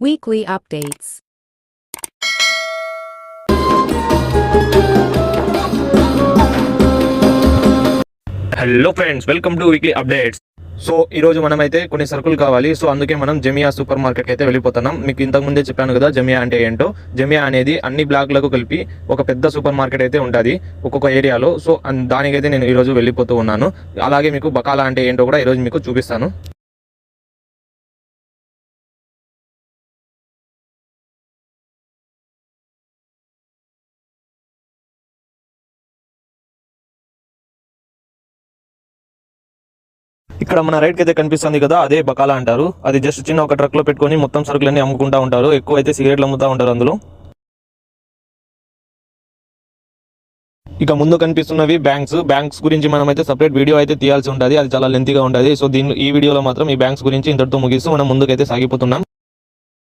Weekly updates. Hello friends, welcome two weekly updates. So ఈరోజు మనమైతే కొన్ని సరుకులు కావాలి. సో అందుకే మనం జమియా సూపర్ మార్కెట్కి అయితే వెళ్ళిపోతున్నాం. మీకు ఇంతకుముందే చెప్పాను కదా జమియా అంటే ఏంటో. జమియా అనేది అన్ని బ్లాక్లకు కలిపి ఒక పెద్ద సూపర్ మార్కెట్ అయితే ఉంటుంది ఒక్కొక్క ఏరియాలో. సో దానికైతే నేను ఈరోజు వెళ్ళిపోతూ ఉన్నాను. అలాగే మీకు బకాలా అంటే ఏంటో కూడా ఈరోజు మీకు చూపిస్తాను. ఇక్కడ మన రైట్ కి అయితే కనిపిస్తుంది కదా, అదే బకాలా అంటారు. అది జస్ట్ చిన్న ఒక ట్రక్ లో పెట్టుకొని మొత్తం సరుకులన్నీ అమ్ముకుంటా ఉంటారు. ఎక్కువ అయితే సిగరెట్లు అమ్ముతా ఉంటారు అందులో. ఇక ముందు కనిపిస్తున్నవి బ్యాంక్స్ గురించి మనం అయితే సపరేట్ వీడియో అయితే తీయాల్సి ఉంటుంది. అది చాలా లెంతీగా ఉంటుంది. సో ఈ వీడియోలో మాత్రం ఈ బ్యాంక్స్ గురించి ఇంతటితో ముగిస్తూ మనం ముందుకైతే సాగిపోతున్నాం.